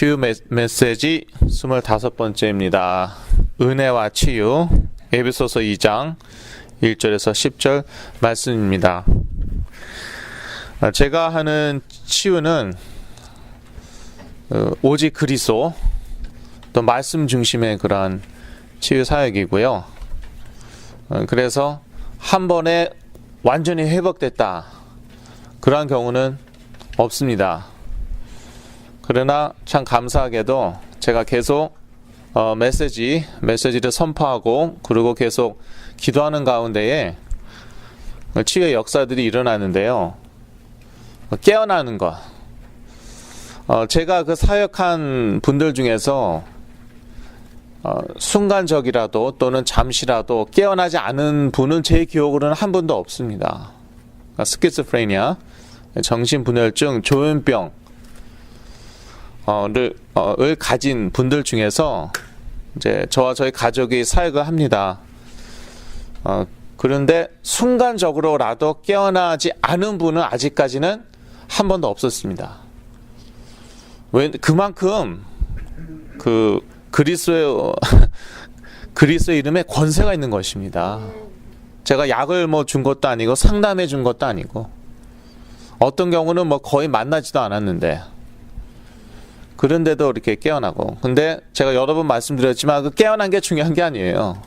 치유 메시지 25번째입니다. 은혜와 치유 에베소서 2장 1절에서 10절 말씀입니다. 제가 하는 치유는 오직 그리스도 또 말씀 중심의 그러한 치유 사역이고요. 그래서 한 번에 완전히 회복됐다 그러한 경우는 없습니다. 그러나 참 감사하게도 제가 계속 메시지를 선포하고 그리고 계속 기도하는 가운데에 치유의 역사들이 일어나는데요. 깨어나는 것. 제가 그 사역한 분들 중에서 순간적이라도 또는 잠시라도 깨어나지 않은 분은 제 기억으로는 한 분도 없습니다. 스키즈프레니아, 정신분열증, 조현병 을 가진 분들 중에서 이제 저와 저희 가족이 사역을 합니다. 그런데 순간적으로라도 깨어나지 않은 분은 아직까지는 한 번도 없었습니다. 그만큼 그리스도의 이름에 권세가 있는 것입니다. 제가 약을 준 것도 아니고 상담해 준 것도 아니고 어떤 경우는 거의 만나지도 않았는데 그런데도 이렇게 깨어나고. 근데 제가 여러 번 말씀드렸지만 그 깨어난 게 중요한 게 아니에요.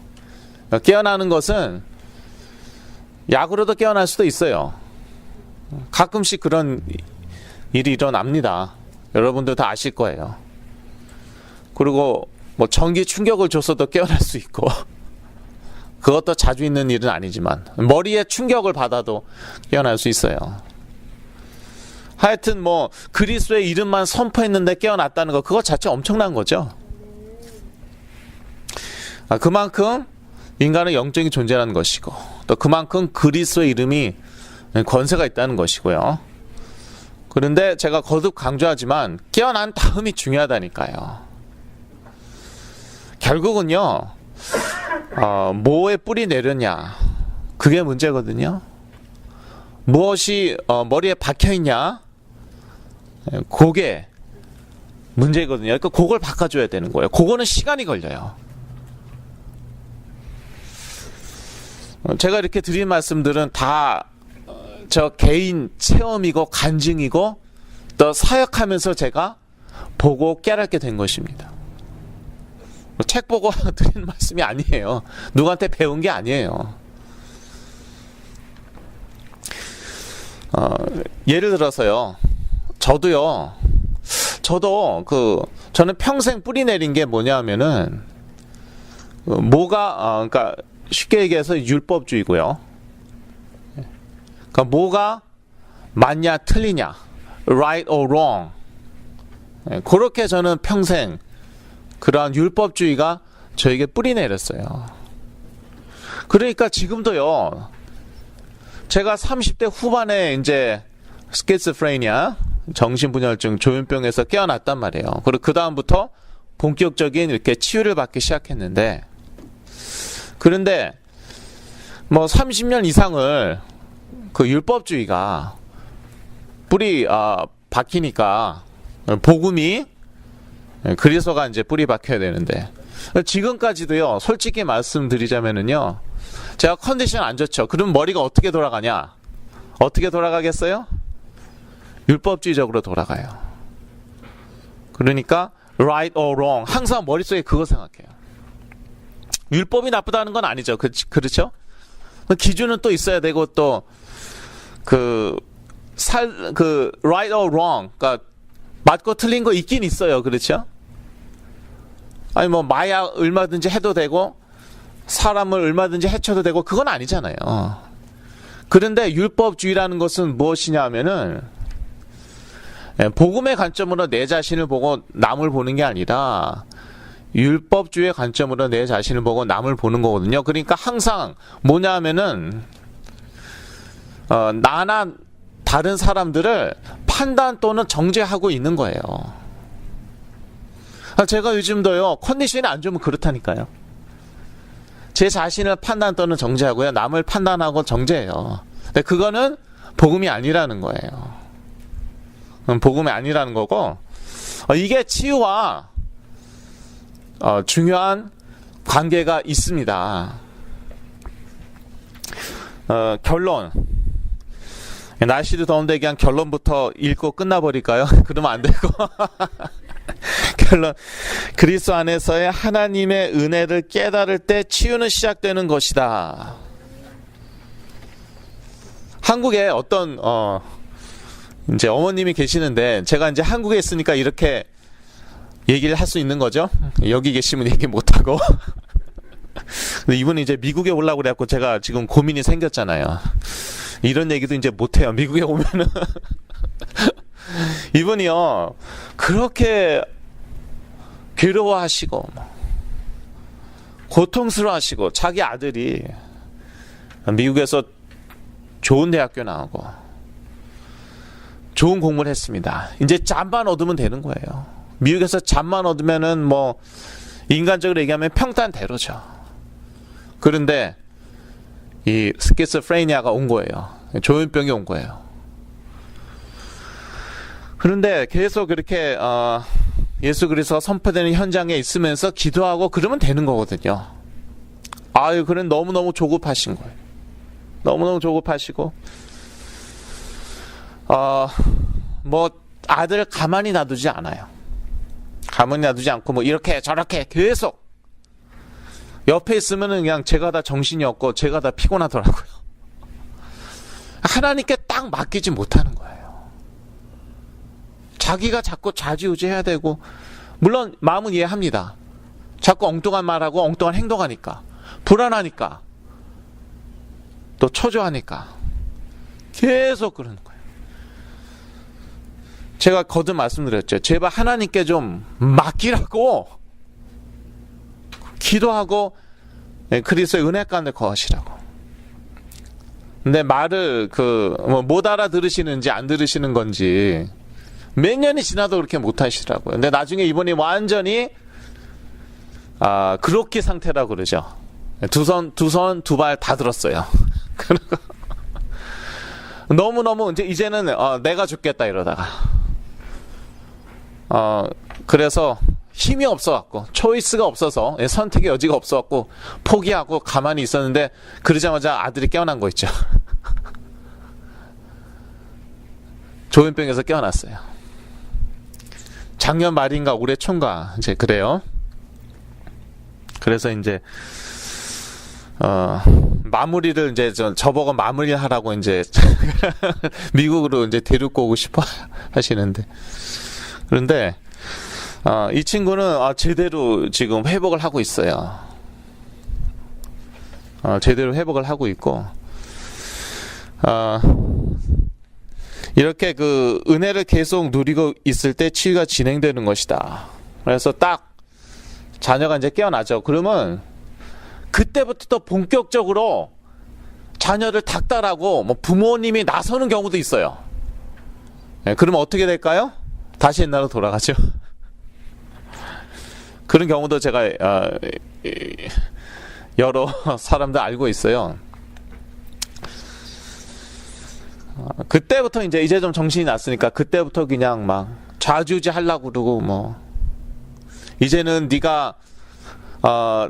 깨어나는 것은 약으로도 깨어날 수도 있어요. 가끔씩 그런 일이 일어납니다. 여러분들 다 아실 거예요. 그리고 전기 충격을 줘서도 깨어날 수 있고 그것도 자주 있는 일은 아니지만 머리에 충격을 받아도 깨어날 수 있어요. 하여튼 그리스도의 이름만 선포했는데 깨어났다는 거 그거 자체 엄청난 거죠. 그만큼 인간은 영적인 존재라는 것이고 또 그만큼 그리스도의 이름이 권세가 있다는 것이고요. 그런데 제가 거듭 강조하지만 깨어난 다음이 중요하다니까요. 결국은요 뭐에 뿌리 내렸냐 그게 문제거든요. 무엇이 머리에 박혀있냐 그게 문제거든요. 그러니까 그걸 바꿔줘야 되는 거예요. 그거는 시간이 걸려요. 제가 이렇게 드린 말씀들은 다 저 개인 체험이고 간증이고 또 사역하면서 제가 보고 깨닫게 된 것입니다. 책 보고 드리는 말씀이 아니에요. 누구한테 배운 게 아니에요. 예를 들어서요. 저도 저는 평생 뿌리 내린 게 뭐냐면은 그러니까 쉽게 얘기해서 율법주의고요. 그러니까 뭐가 맞냐 틀리냐, right or wrong. 그렇게 저는 평생 그러한 율법주의가 저에게 뿌리 내렸어요. 그러니까 지금도요. 제가 30대 후반에 이제 스키즈프레니아, 정신분열증, 조현병에서 깨어났단 말이에요. 그리고 그 다음부터 본격적인 이렇게 치유를 받기 시작했는데, 그런데 30년 이상을 그 율법주의가 뿌리 박히니까 복음이 그리스도가 이제 뿌리 박혀야 되는데 지금까지도요. 솔직히 말씀드리자면은요. 제가 컨디션 안 좋죠. 그럼 머리가 어떻게 돌아가냐? 어떻게 돌아가겠어요? 율법주의적으로 돌아가요. 그러니까 right or wrong 항상 머릿속에 그거 생각해요. 율법이 나쁘다는 건 아니죠. 그렇죠? 기준은 또 있어야 되고 또 right or wrong 그러니까 맞고 틀린 거 있긴 있어요. 그렇죠? 아니 마약 얼마든지 해도 되고 사람을 얼마든지 해쳐도 되고 그건 아니잖아요. 그런데 율법주의라는 것은 무엇이냐 하면은 복음의 관점으로 내 자신을 보고 남을 보는 게 아니라 율법주의의 관점으로 내 자신을 보고 남을 보는 거거든요. 그러니까 항상 뭐냐 하면은 나나 다른 사람들을 판단 또는 정죄하고 있는 거예요. 제가 요즘도요 컨디션이 안 좋으면 그렇다니까요. 제 자신을 판단 또는 정죄하고요. 남을 판단하고 정죄해요. 근데 그거는 복음이 아니라는 거예요. 복음이 아니라는 거고 이게 치유와 중요한 관계가 있습니다. 결론. 날씨도 더운데 그냥 결론부터 읽고 끝나버릴까요? 그러면 안 되고. 결론. 그리스도 안에서의 하나님의 은혜를 깨달을 때 치유는 시작되는 것이다. 한국에 어떤 이제 어머님이 계시는데, 제가 이제 한국에 있으니까 이렇게 얘기를 할 수 있는 거죠. 여기 계시면 얘기 못 하고. 근데 이분이 이제 미국에 오려고 그래갖고 제가 지금 고민이 생겼잖아요. 이런 얘기도 이제 못 해요. 미국에 오면은. 이분이요, 그렇게 괴로워하시고 고통스러워하시고, 자기 아들이 미국에서 좋은 대학교 나오고 좋은 공부를 했습니다. 이제 잠만 얻으면 되는 거예요. 미국에서 잠만 얻으면은 뭐 인간적으로 얘기하면 평탄대로죠. 그런데 이 스키즈프레니아가 온 거예요. 조현병이 온 거예요. 그런데 계속 그렇게 예수 그리스도가 선포되는 현장에 있으면서 기도하고 그러면 되는 거거든요. 아유, 그런 너무너무 조급하신 거예요. 너무너무 조급하시고, 뭐 아들 가만히 놔두지 않아요. 가만히 놔두지 않고 뭐 이렇게 저렇게 계속 옆에 있으면은 그냥 제가 다 정신이 없고 제가 다 피곤하더라고요. 하나님께 딱 맡기지 못하는 거예요. 자기가 자꾸 좌지우지해야 되고, 물론 마음은 이해합니다. 자꾸 엉뚱한 말하고 엉뚱한 행동하니까, 불안하니까, 또 초조하니까 계속 그러는 거예요. 제가 거듭 말씀드렸죠. 제발 하나님께 좀 맡기라고, 기도하고 그리스도의 은혜 가운데 거하시라고. 근데 말을 못 알아들으시는지 안 들으시는 건지 몇 년이 지나도 그렇게 못 하시더라고요. 근데 나중에 이분이 완전히 그로키 상태라고 그러죠. 두 손 두 발 다 들었어요. 너무너무 이제는 내가 죽겠다 이러다가 그래서 힘이 없어갖고, 초이스가 없어서, 선택의 여지가 없어갖고 포기하고 가만히 있었는데, 그러자마자 아들이 깨어난 거 있죠. 조현병에서 깨어났어요. 작년 말인가 올해 초인가 이제 그래요. 그래서 이제 마무리를 이제 저보고 마무리를 하라고 이제 미국으로 이제 데리고 오고 싶어 하시는데, 그런데 이 친구는 제대로 지금 회복을 하고 있어요. 제대로 회복을 하고 있고, 이렇게 그 은혜를 계속 누리고 있을 때 치유가 진행되는 것이다. 그래서 딱 자녀가 이제 깨어나죠. 그러면 그때부터 또 본격적으로 자녀를 닥달하고 뭐 부모님이 나서는 경우도 있어요. 그러면 어떻게 될까요? 다시 옛날로 돌아가죠. 그런 경우도 제가 여러 사람들 알고 있어요. 그때부터 이제 좀 정신이 났으니까 그때부터 그냥 막 좌지우지 하려고 그러고, 뭐 이제는 네가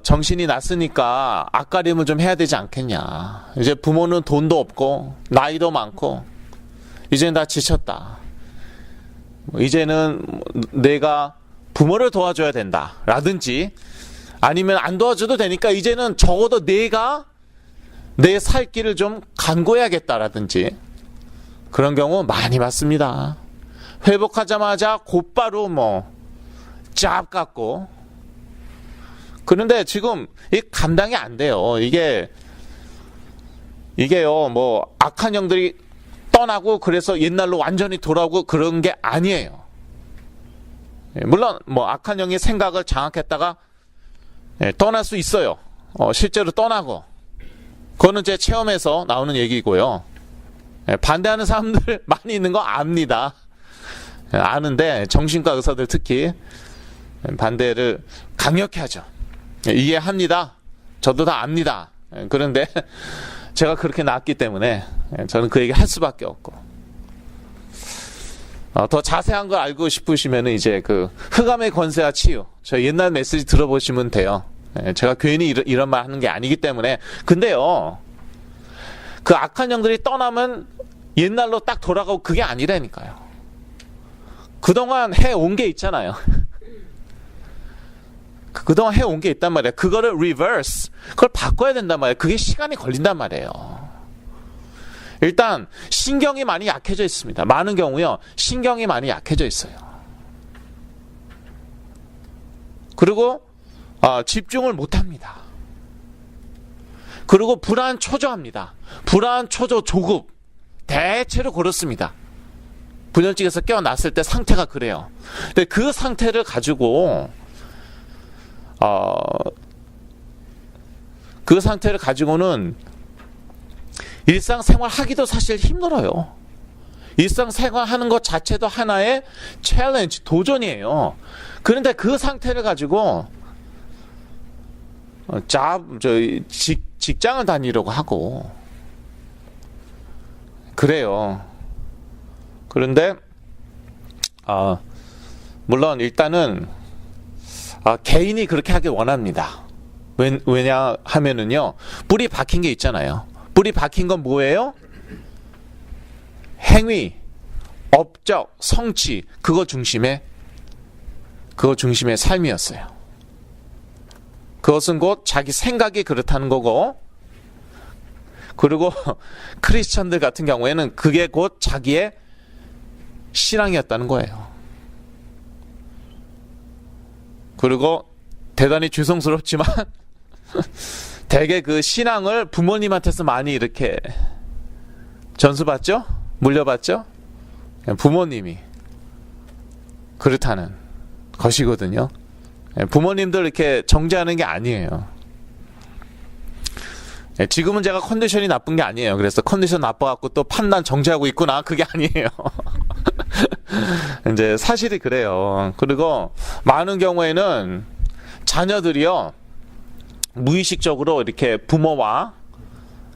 정신이 났으니까 앞가림을 좀 해야 되지 않겠냐. 이제 부모는 돈도 없고 나이도 많고 이제는 다 지쳤다. 이제는 내가 부모를 도와줘야 된다 라든지, 아니면 안 도와줘도 되니까 이제는 적어도 내가 내 살 길을 좀 간구해야겠다라든지, 그런 경우 많이 봤습니다. 회복하자마자 곧바로 짭 갖고. 그런데 지금 이 감당이 안 돼요. 이게요, 뭐 악한 영들이 떠나고 그래서 옛날로 완전히 돌아오고 그런 게 아니에요. 물론 뭐 악한 영의 생각을 장악했다가 떠날 수 있어요. 실제로 떠나고, 그거는 제 체험에서 나오는 얘기고요. 반대하는 사람들 많이 있는 거 압니다. 아는데 정신과 의사들 특히 반대를 강력히 하죠. 이해합니다. 저도 다 압니다. 그런데 제가 그렇게 낳았기 때문에 저는 그 얘기 할 수밖에 없고. 더 자세한 걸 알고 싶으시면 이제 그 흑암의 권세와 치유, 저 옛날 메시지 들어보시면 돼요. 제가 괜히 이런 말 하는 게 아니기 때문에. 근데요, 그 악한 영들이 떠나면 옛날로 딱 돌아가고 그게 아니라니까요. 그동안 해온 게 있잖아요. 그동안 해온 게 있단 말이에요. 그거를 reverse, 그걸 바꿔야 된단 말이에요. 그게 시간이 걸린단 말이에요. 일단 신경이 많이 약해져 있습니다. 많은 경우요, 신경이 많이 약해져 있어요. 그리고 집중을 못합니다. 그리고 불안 초조합니다. 불안 초조 조급, 대체로 그렇습니다. 분열증에서 깨어났을 때 상태가 그래요. 근데 그 상태를 가지고 그 상태를 가지고는 일상생활 하기도 사실 힘들어요. 일상생활 하는 것 자체도 하나의 챌린지, 도전이에요. 그런데 그 상태를 가지고 직장을 다니려고 하고 그래요. 그런데 물론 일단은 개인이 그렇게 하길 원합니다. 왜냐 하면은요, 뿌리 박힌 게 있잖아요. 뿌리 박힌 건 뭐예요? 행위, 업적, 성취, 그거 중심의 삶이었어요. 그것은 곧 자기 생각이 그렇다는 거고, 그리고 크리스천들 같은 경우에는 그게 곧 자기의 신앙이었다는 거예요. 그리고 대단히 죄송스럽지만 대개 그 신앙을 부모님한테서 많이 이렇게 전수받죠? 물려받죠? 부모님이 그렇다는 것이거든요. 부모님들 이렇게 정죄하는 게 아니에요. 지금은 제가 컨디션이 나쁜 게 아니에요. 그래서 컨디션 나빠갖고 또 판단 정죄하고 있구나, 그게 아니에요. 이제 사실이 그래요. 그리고 많은 경우에는 자녀들이요, 무의식적으로 이렇게 부모와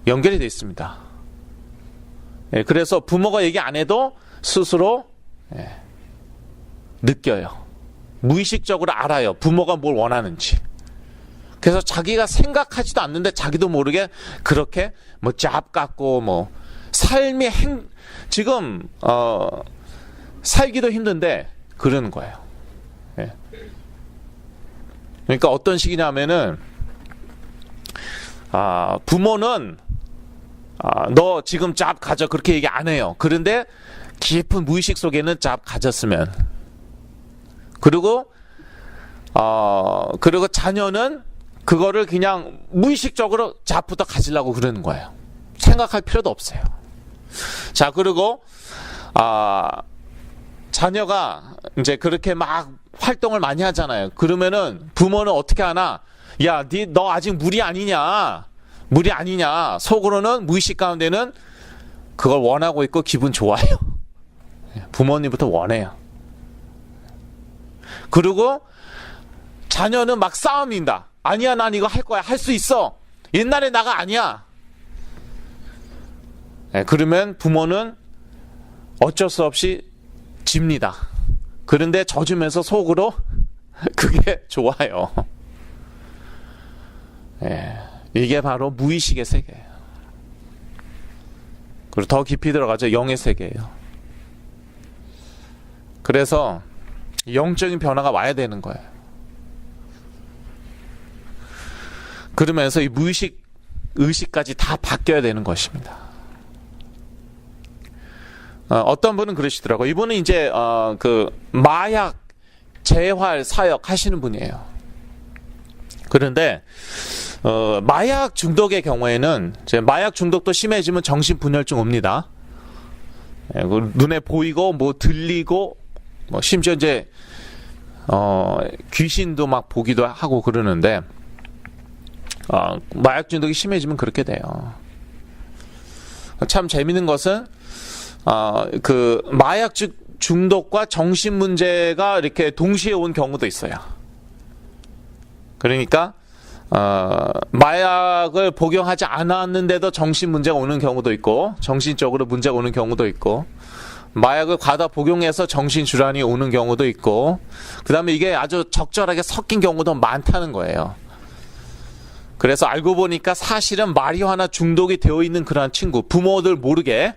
연결이 되어 있습니다. 그래서 부모가 얘기 안 해도 스스로 느껴요. 무의식적으로 알아요. 부모가 뭘 원하는지. 그래서 자기가 생각하지도 않는데 자기도 모르게 그렇게 뭐 짭 같고 뭐 삶이 지금 살기도 힘든데 그러는 거예요. 그러니까 어떤 식이냐면은 부모는 너 지금 짭 가져, 그렇게 얘기 안 해요. 그런데 깊은 무의식 속에는 짭 가졌으면, 그리고 자녀는 그거를 그냥 무의식적으로 짭부터 가지려고 그러는 거예요. 생각할 필요도 없어요. 자, 그리고 자녀가 이제 그렇게 막 활동을 많이 하잖아요. 그러면은 부모는 어떻게 하나? 야, 너 아직 무리 아니냐? 무리 아니냐? 속으로는, 무의식 가운데는 그걸 원하고 있고 기분 좋아요. 부모님부터 원해요. 그리고 자녀는 막 싸움인다. 아니야, 난 이거 할 거야. 할 수 있어. 옛날에 나가 아니야. 그러면 부모는 어쩔 수 없이 집니다. 그런데 져주면서 속으로 그게 좋아요. 이게 바로 무의식의 세계예요. 그리고 더 깊이 들어가죠. 영의 세계예요. 그래서 영적인 변화가 와야 되는 거예요. 그러면서 이 무의식, 의식까지 다 바뀌어야 되는 것입니다. 어떤 분은 그러시더라고요. 이분은 이제 그 마약 재활 사역 하시는 분이에요. 그런데 마약 중독의 경우에는, 이제 마약 중독도 심해지면 정신분열증 옵니다. 눈에 보이고 뭐 들리고 뭐 심지어 이제 귀신도 막 보기도 하고 그러는데, 마약 중독이 심해지면 그렇게 돼요. 참 재밌는 것은 그 마약 중독과 정신 문제가 이렇게 동시에 온 경우도 있어요. 그러니까 마약을 복용하지 않았는데도 정신 문제가 오는 경우도 있고, 정신적으로 문제가 오는 경우도 있고, 마약을 과다 복용해서 정신질환이 오는 경우도 있고, 그 다음에 이게 아주 적절하게 섞인 경우도 많다는 거예요. 그래서 알고 보니까 사실은 마리화나 중독이 되어 있는 그러한 친구, 부모들 모르게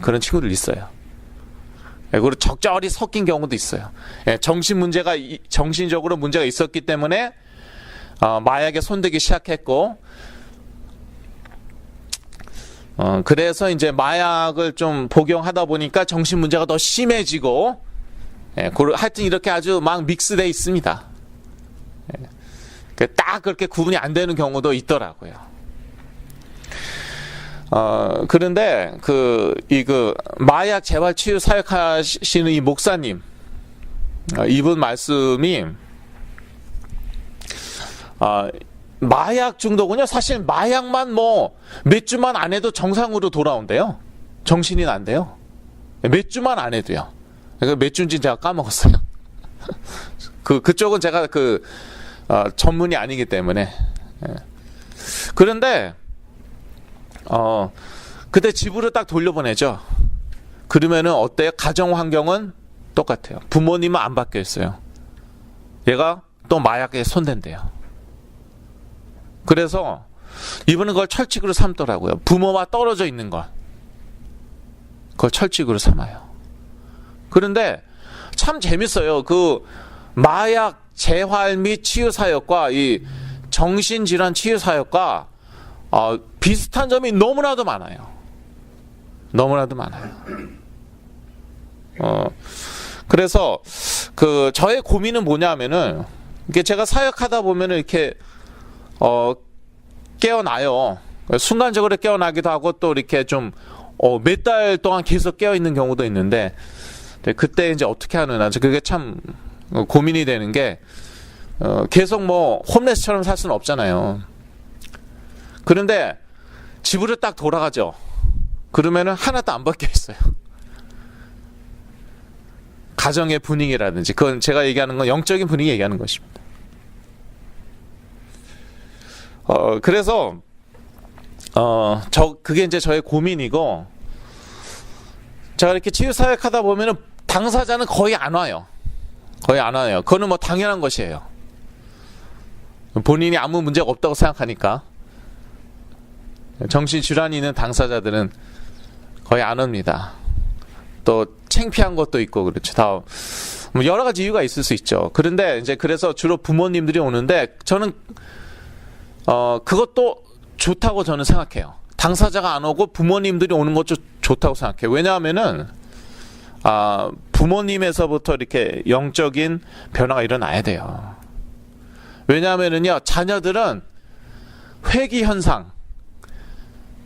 그런 친구들 있어요. 그리고 적절히 섞인 경우도 있어요. 정신적으로 문제가 있었기 때문에 마약에 손대기 시작했고, 그래서 이제 마약을 좀 복용하다 보니까 정신 문제가 더 심해지고, 하여튼 이렇게 아주 막 믹스되어 있습니다. 딱 그렇게 구분이 안 되는 경우도 있더라고요. 그런데 마약 재활 치유 사역하시는 이 목사님, 이분 말씀이 마약 중독은요, 사실 마약만 몇 주만 안 해도 정상으로 돌아온대요. 정신이 난대요. 몇 주만 안 해도요. 몇 주인지 제가 까먹었어요. 그쪽은 제가 전문이 아니기 때문에. 그런데 그때 집으로 딱 돌려보내죠. 그러면은 어때요? 가정 환경은 똑같아요. 부모님은 안 바뀌어 있어요. 얘가 또 마약에 손댄대요. 그래서 이분은 그걸 철칙으로 삼더라고요. 부모와 떨어져 있는 걸. 그걸 철칙으로 삼아요. 그런데 참 재밌어요. 마약 재활 및 치유 사역과 이 정신질환 치유 사역과 비슷한 점이 너무나도 많아요. 너무나도 많아요. 그래서 저의 고민은 뭐냐면은, 이게 제가 사역하다 보면은 이렇게 깨어나요. 순간적으로 깨어나기도 하고, 또 이렇게 좀 몇 달 동안 계속 깨어 있는 경우도 있는데, 그때 이제 어떻게 하느냐, 그게 참 고민이 되는 게, 계속 홈레스처럼 살 수는 없잖아요. 그런데 집으로 딱 돌아가죠. 그러면은 하나도 안 바뀌어 있어요. 가정의 분위기라든지, 그건 제가 얘기하는 건 영적인 분위기 얘기하는 것입니다. 그래서 그게 이제 저의 고민이고, 제가 이렇게 치유 사역하다 보면은 당사자는 거의 안 와요. 거의 안 와요. 그거는 당연한 것이에요. 본인이 아무 문제가 없다고 생각하니까. 정신질환이 있는 당사자들은 거의 안 옵니다. 또 창피한 것도 있고 그렇죠. 다 여러 가지 이유가 있을 수 있죠. 그런데 이제 그래서 주로 부모님들이 오는데, 저는 그것도 좋다고 저는 생각해요. 당사자가 안 오고 부모님들이 오는 것도 좋다고 생각해요. 왜냐하면은 부모님에서부터 이렇게 영적인 변화가 일어나야 돼요. 왜냐하면은요, 자녀들은 회귀 현상이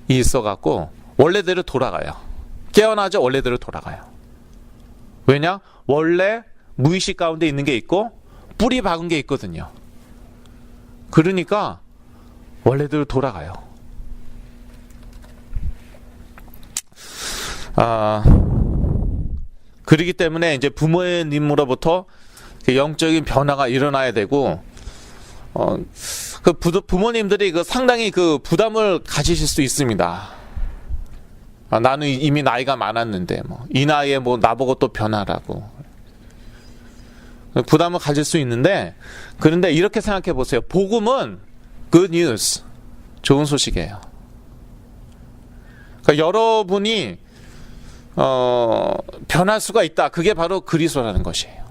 있어갖고 원래대로 돌아가요. 깨어나죠. 원래대로 돌아가요. 왜냐? 원래 무의식 가운데 있는 게 있고 뿌리 박은 게 있거든요. 그러니까 원래대로 돌아가요. 그렇기 때문에 이제 부모님으로부터 영적인 변화가 일어나야 되고, 부모님들이 상당히 부담을 가지실 수 있습니다. 나는 이미 나이가 많았는데 이 나이에 나보고 또 변하라고 부담을 가질 수 있는데, 그런데 이렇게 생각해 보세요. 복음은 good news, 좋은 소식이에요. 그러니까 여러분이 변할 수가 있다. 그게 바로 그리스도라는 것이에요.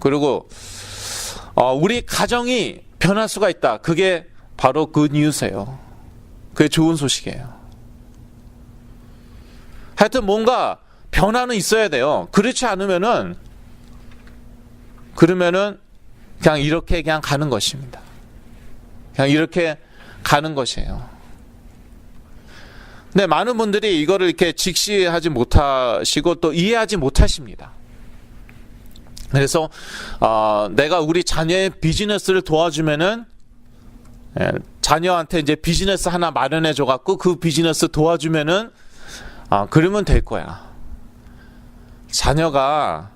그리고 우리 가정이 변할 수가 있다. 그게 바로 good news예요. 그게 좋은 소식이에요. 하여튼 뭔가 변화는 있어야 돼요. 그렇지 않으면은, 그러면은 그냥 이렇게 그냥 가는 것입니다. 그냥 이렇게 가는 것이에요. 근데 많은 분들이 이거를 이렇게 직시하지 못하시고 또 이해하지 못하십니다. 그래서 내가 우리 자녀의 비즈니스를 도와주면은, 자녀한테 이제 비즈니스 하나 마련해 줘 갖고 그 비즈니스 도와주면은 그러면 될 거야. 자녀가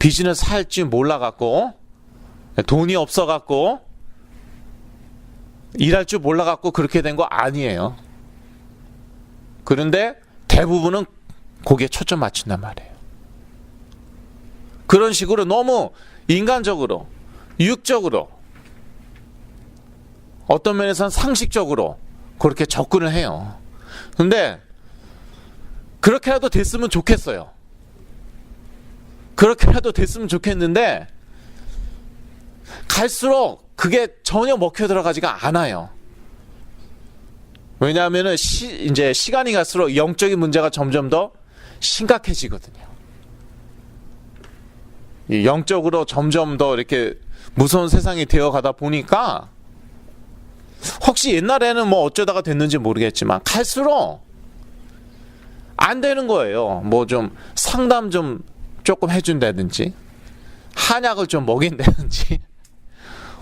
비즈니스 할 줄 몰라 갖고, 돈이 없어 갖고, 일할 줄 몰라 갖고 그렇게 된 거 아니에요. 그런데 대부분은 거기에 초점 맞춘단 말이에요. 그런 식으로 너무 인간적으로, 육적으로, 어떤 면에서는 상식적으로 그렇게 접근을 해요. 근데 그렇게라도 됐으면 좋겠어요. 그렇게라도 됐으면 좋겠는데 갈수록 그게 전혀 먹혀 들어가지가 않아요. 왜냐하면은 이제 시간이 갈수록 영적인 문제가 점점 더 심각해지거든요. 이 영적으로 점점 더 이렇게 무서운 세상이 되어가다 보니까 혹시 옛날에는 뭐 어쩌다가 됐는지 모르겠지만 갈수록 안 되는 거예요. 뭐 좀 상담 좀 조금 해준다든지, 한약을 좀 먹인다든지,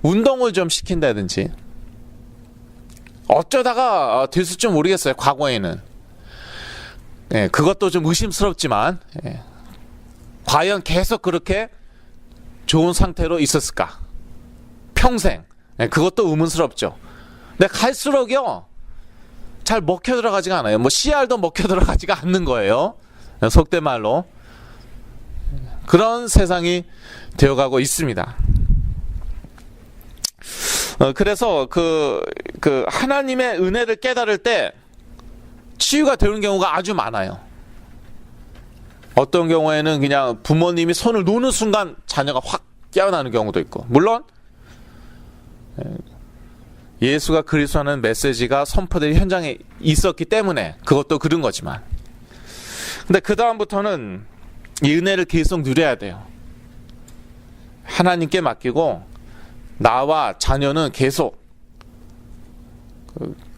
운동을 좀 시킨다든지, 어쩌다가 됐을 줄 모르겠어요. 과거에는. 예, 그것도 좀 의심스럽지만, 예, 과연 계속 그렇게 좋은 상태로 있었을까? 평생. 예, 그것도 의문스럽죠. 근데 갈수록요, 잘 먹혀 들어가지가 않아요. 뭐 CR도 먹혀 들어가지가 않는 거예요. 속된 말로. 그런 세상이 되어가고 있습니다. 그래서 그 하나님의 은혜를 깨달을 때 치유가 되는 경우가 아주 많아요. 어떤 경우에는 그냥 부모님이 손을 놓는 순간 자녀가 확 깨어나는 경우도 있고, 물론 예수가 그리스도라는 메시지가 선포될 현장에 있었기 때문에 그것도 그런 거지만, 근데 그 다음부터는 이 은혜를 계속 누려야 돼요. 하나님께 맡기고 나와 자녀는 계속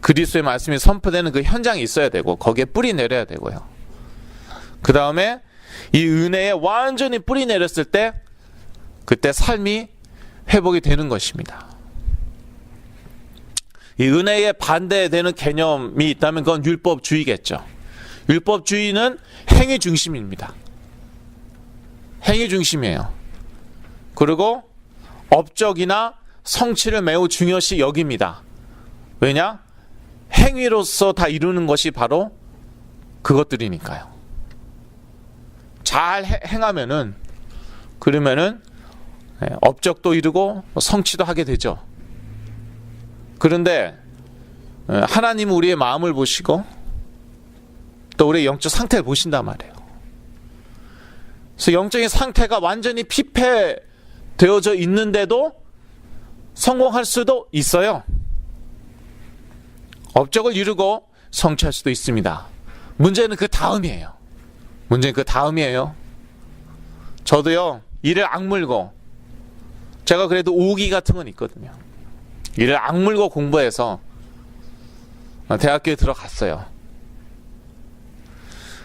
그리스도의 말씀이 선포되는 그 현장에 있어야 되고, 거기에 뿌리 내려야 되고요. 그 다음에 이 은혜에 완전히 뿌리 내렸을 때 그때 삶이 회복이 되는 것입니다. 이 은혜에 반대되는 개념이 있다면 그건 율법주의겠죠. 율법주의는 행위 중심입니다. 행위 중심이에요. 그리고 업적이나 성취를 매우 중요시 여깁니다. 왜냐? 행위로서 다 이루는 것이 바로 그것들이니까요. 잘 행하면은, 그러면은 업적도 이루고 성취도 하게 되죠. 그런데 하나님은 우리의 마음을 보시고 또 우리의 영적 상태를 보신단 말이에요. 그래서 영적인 상태가 완전히 피폐되어져 있는데도 성공할 수도 있어요. 업적을 이루고 성취할 수도 있습니다. 문제는 그 다음이에요. 문제는 그 다음이에요. 저도요, 이를 악물고, 제가 그래도 오기 같은 건 있거든요. 이를 악물고 공부해서 대학교에 들어갔어요.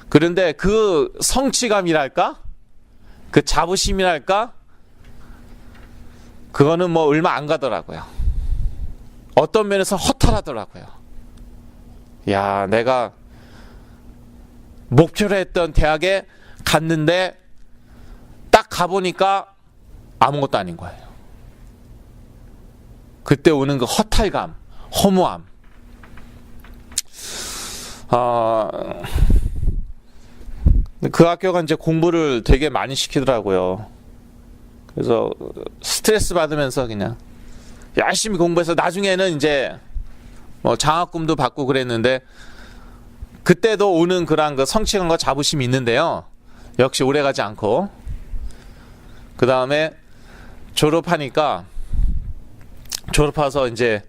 그런데 그 성취감이랄까? 그 자부심이랄까? 그거는 뭐 얼마 안 가더라고요. 어떤 면에서 허탈하더라고요. 야, 내가 목표로 했던 대학에 갔는데 딱 가보니까 아무것도 아닌 거예요. 그때 오는 그 허탈감, 허무함. 그 학교가 이제 공부를 되게 많이 시키더라고요. 그래서 스트레스 받으면서 그냥 열심히 공부해서 나중에는 이제 뭐 장학금도 받고 그랬는데, 그때도 오는 그런 그 성취감과 자부심이 있는데요. 역시 오래가지 않고, 그 다음에 졸업하니까, 졸업해서 이제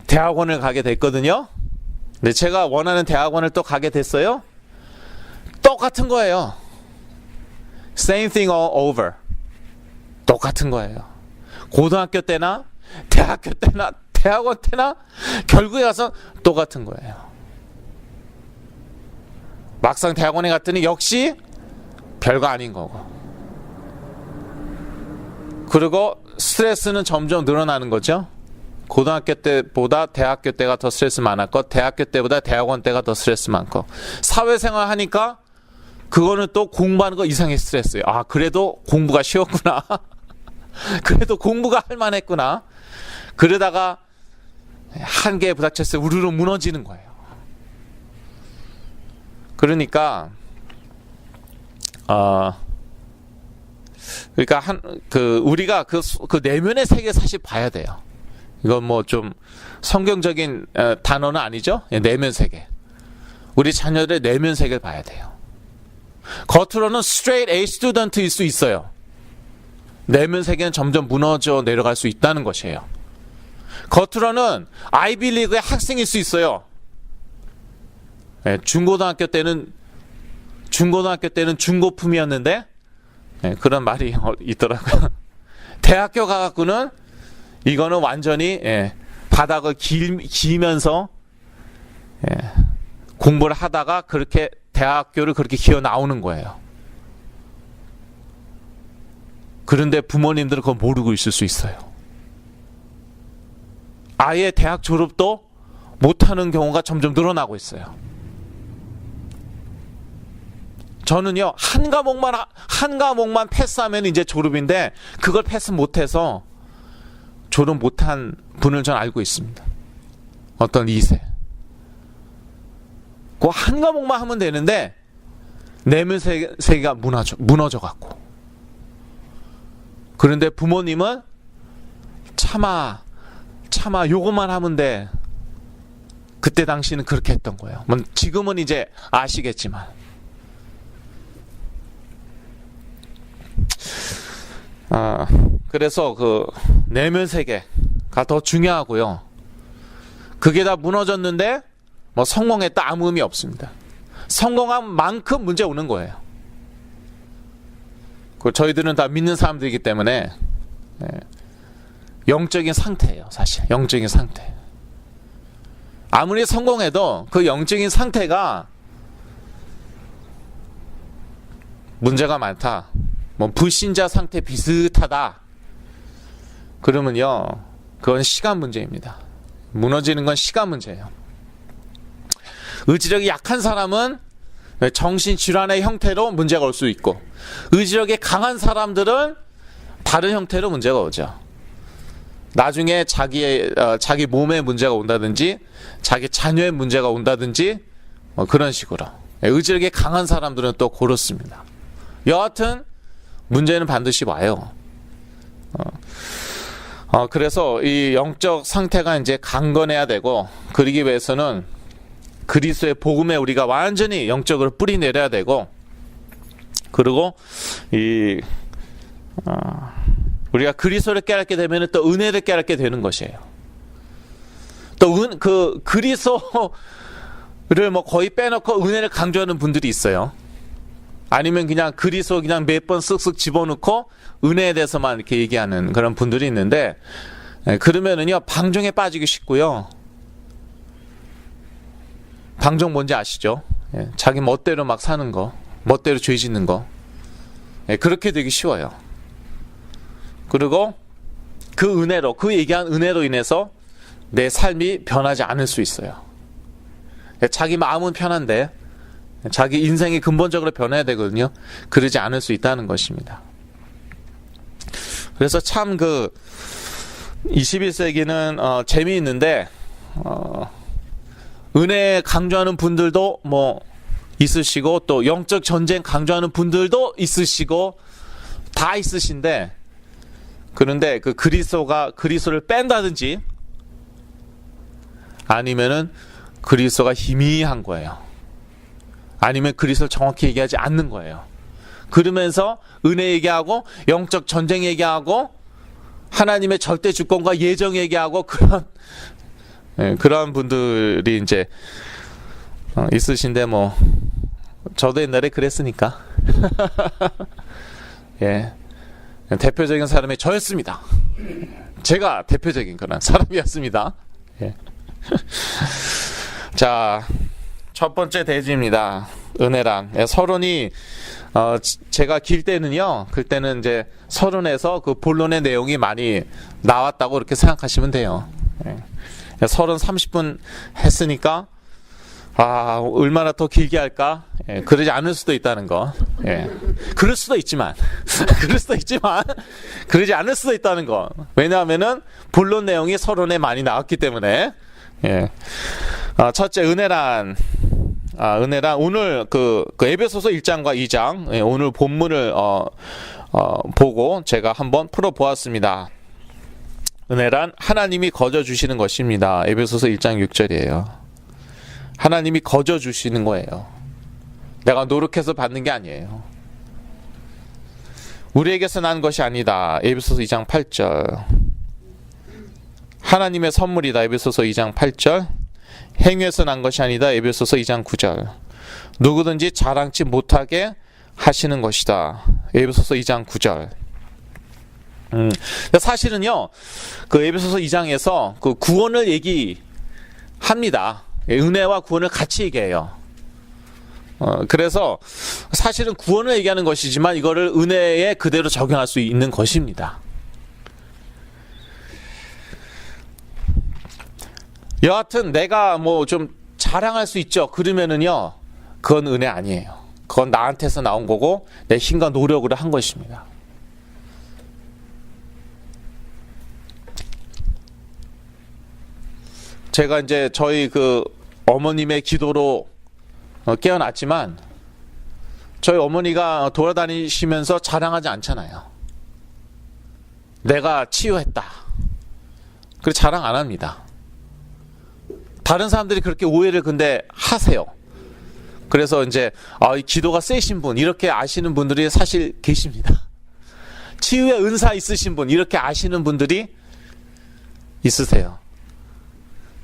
대학원을 가게 됐거든요. 근데 제가 원하는 대학원을 또 가게 됐어요. 똑같은 거예요. Same thing all over. 똑같은 거예요. 고등학교 때나 대학교 때나 대학원 때나 결국에 가서 똑같은 거예요. 막상 대학원에 갔더니 역시 별거 아닌 거고, 그리고 스트레스는 점점 늘어나는 거죠. 고등학교 때보다 대학교 때가 더 스트레스 많았고, 대학교 때보다 대학원 때가 더 스트레스 많고, 사회생활 하니까 그거는 또 공부하는 거 이상의 스트레스예요. 아, 그래도 공부가 쉬웠구나. 그래도 공부가 할 만했구나. 그러다가 한계에 부닥쳤을 때 우르르 무너지는 거예요. 그러니까 우리가 그 내면의 세계 사실 봐야 돼요. 이건 뭐 좀 성경적인 단어는 아니죠. 내면 세계. 우리 자녀들의 내면 세계를 봐야 돼요. 겉으로는 straight A student일 수 있어요. 내면 세계는 점점 무너져 내려갈 수 있다는 것이에요. 겉으로는 아이비리그의 학생일 수 있어요. 중고등학교 때는 중고품이었는데 그런 말이 있더라고요. 대학교 가갖고는 이거는 완전히 바닥을 기면서 공부를 하다가 그렇게 대학교를 그렇게 기어 나오는 거예요. 그런데 부모님들은 그걸 모르고 있을 수 있어요. 아예 대학 졸업도 못하는 경우가 점점 늘어나고 있어요. 저는요, 한 과목만 패스하면 이제 졸업인데, 그걸 패스 못해서 졸업 못한 분을 전 알고 있습니다. 어떤 2세. 그 한 과목만 하면 되는데, 내면 세계가 무너져갖고. 그런데 부모님은 차마 요것만 하면 돼. 그때 당시는 그렇게 했던 거예요. 지금은 이제 아시겠지만. 그래서 그 내면 세계가 더 중요하고요. 그게 다 무너졌는데 뭐 성공했다 아무 의미 없습니다. 성공한 만큼 문제 오는 거예요. 저희들은 다 믿는 사람들이기 때문에 영적인 상태예요. 사실 영적인 상태. 아무리 성공해도 그 영적인 상태가 문제가 많다. 뭐 불신자 상태 비슷하다. 그러면요, 그건 시간 문제입니다. 무너지는 건 시간 문제예요. 의지력이 약한 사람은 정신질환의 형태로 문제가 올 수 있고, 의지력이 강한 사람들은 다른 형태로 문제가 오죠. 나중에 자기 몸에 문제가 온다든지, 자기 자녀의 문제가 온다든지, 그런 식으로. 의지력이 강한 사람들은 또 그렇습니다. 여하튼 문제는 반드시 와요. 그래서 이 영적 상태가 이제 강건해야 되고, 그러기 위해서는 그리스도의 복음에 우리가 완전히 영적으로 뿌리 내려야 되고, 그리고 우리가 그리스도를 깨닫게 되면 또 은혜를 깨닫게 되는 것이에요. 또 그리스도를 뭐 거의 빼놓고 은혜를 강조하는 분들이 있어요. 아니면 그냥 그리스도 그냥 몇 번 쓱쓱 집어넣고 은혜에 대해서만 이렇게 얘기하는 그런 분들이 있는데, 그러면은요 방종에 빠지기 쉽고요. 방종 뭔지 아시죠? 자기 멋대로 막 사는 거, 멋대로 죄 짓는 거, 그렇게 되기 쉬워요. 그리고 그 얘기한 은혜로 인해서 내 삶이 변하지 않을 수 있어요. 자기 마음은 편한데 자기 인생이 근본적으로 변해야 되거든요. 그러지 않을 수 있다는 것입니다. 그래서 참 21세기는 재미있는데, 은혜 강조하는 분들도 뭐 있으시고, 또 영적 전쟁 강조하는 분들도 있으시고, 다 있으신데, 그런데 그 그리스도를 뺀다든지, 아니면은 그리스도가 희미한 거예요. 아니면 그리스도를 정확히 얘기하지 않는 거예요. 그러면서 은혜 얘기하고 영적 전쟁 얘기하고 하나님의 절대 주권과 예정 얘기하고 그런 분들이 이제 있으신데, 뭐 저도 옛날에 그랬으니까 예, 대표적인 사람이 저였습니다. 제가 대표적인 그런 사람이었습니다. 예. 자, 첫 번째 대지입니다. 은혜란. 서론이 제가 길 때는요, 그때는 이제 서론에서 그 본론의 내용이 많이 나왔다고 그렇게 생각하시면 돼요. 서론 30분 했으니까 얼마나 더 길게 할까? 그러지 않을 수도 있다는 거. 그럴 수도 있지만 그러지 않을 수도 있다는 거. 왜냐하면은 본론 내용이 서론에 많이 나왔기 때문에. 첫째, 은혜란 은혜란 오늘 그 에베소서 1장과 2장 오늘 본문을 보고 제가 한번 풀어보았습니다. 은혜란 하나님이 거저 주시는 것입니다. 에베소서 1장 6절이에요. 하나님이 거저 주시는 거예요. 내가 노력해서 받는 게 아니에요. 우리에게서 난 것이 아니다. 에베소서 2장 8절. 하나님의 선물이다. 에베소서 2장 8절. 행위에서 난 것이 아니다. 에베소서 2장 9절. 누구든지 자랑치 못하게 하시는 것이다. 에베소서 2장 9절. 사실은요, 그 에베소서 2장에서 그 구원을 얘기합니다. 은혜와 구원을 같이 얘기해요. 그래서 사실은 구원을 얘기하는 것이지만 이거를 은혜에 그대로 적용할 수 있는 것입니다. 여하튼 내가 뭐 좀 자랑할 수 있죠. 그러면은요, 그건 은혜 아니에요. 그건 나한테서 나온 거고 내 힘과 노력으로 한 것입니다. 제가 이제 저희 그 어머님의 기도로 깨어났지만 저희 어머니가 돌아다니시면서 자랑하지 않잖아요. 내가 치유했다. 그래 자랑 안 합니다. 다른 사람들이 그렇게 오해를 근데 하세요. 그래서 이제 이 기도가 세신 분 이렇게 아시는 분들이 사실 계십니다. 치유의 은사 있으신 분 이렇게 아시는 분들이 있으세요.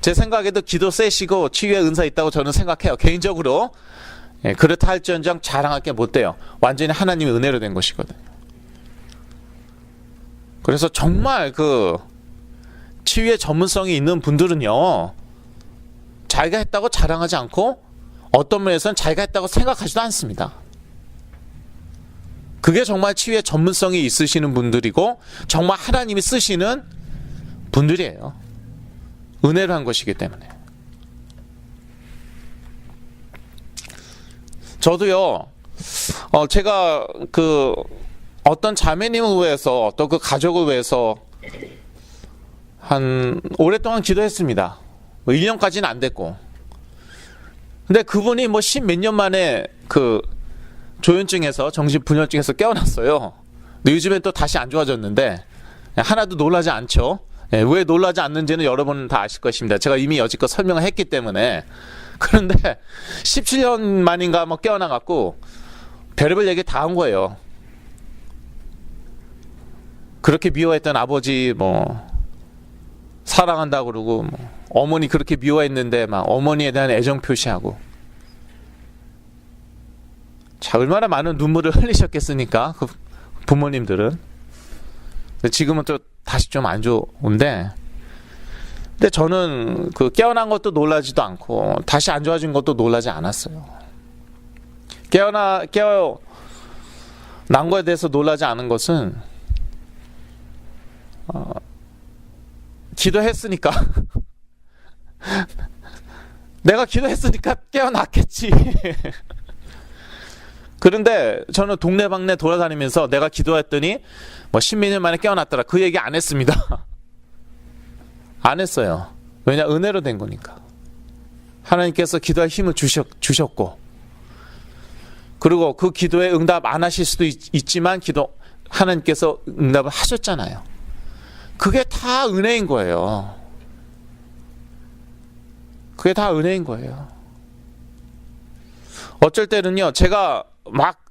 제 생각에도 기도 세시고 치유의 은사 있다고 저는 생각해요. 개인적으로. 그렇다 할지언정 자랑할 게 못 돼요. 완전히 하나님의 은혜로 된 것이거든요. 그래서 정말 그 치유의 전문성이 있는 분들은요, 자기가 했다고 자랑하지 않고 어떤 면에서는 자기가 했다고 생각하지도 않습니다. 그게 정말 치유의 전문성이 있으시는 분들이고 정말 하나님이 쓰시는 분들이에요. 은혜로 한 것이기 때문에. 저도요, 제가 그 어떤 자매님을 위해서, 어떤 그 가족을 위해서 한 오랫동안 기도했습니다. 1년까지는 안 됐고. 근데 그분이 뭐 10몇 년 만에 그 조현증에서, 정신분열증에서 깨어났어요. 근데 요즘엔 또 다시 안 좋아졌는데, 하나도 놀라지 않죠. 왜 놀라지 않는지는 여러분 다 아실 것입니다. 제가 이미 여지껏 설명을 했기 때문에. 그런데 17년 만인가 뭐 깨어나갖고 별의별 얘기 다 한 거예요. 그렇게 미워했던 아버지 뭐 사랑한다고 그러고, 뭐 어머니 그렇게 미워했는데 막 어머니에 대한 애정 표시하고. 자, 얼마나 많은 눈물을 흘리셨겠습니까? 그 부모님들은. 근데 지금은 또 다시 좀 안 좋은데, 근데 저는 그 깨어난 것도 놀라지도 않고 다시 안 좋아진 것도 놀라지 않았어요. 깨어난 거에 대해서 놀라지 않은 것은 기도했으니까 내가 기도했으니까 깨어났겠지. 그런데 저는 동네방네 돌아다니면서 내가 기도했더니 뭐 10몇 년 만에 깨어났더라, 그 얘기 안 했습니다. 안 했어요. 왜냐? 은혜로 된 거니까. 하나님께서 기도할 힘을 주셨고, 그리고 그 기도에 응답 안 하실 수도 있지만 하나님께서 응답을 하셨잖아요. 그게 다 은혜인 거예요. 그게 다 은혜인 거예요. 어쩔 때는요, 제가 막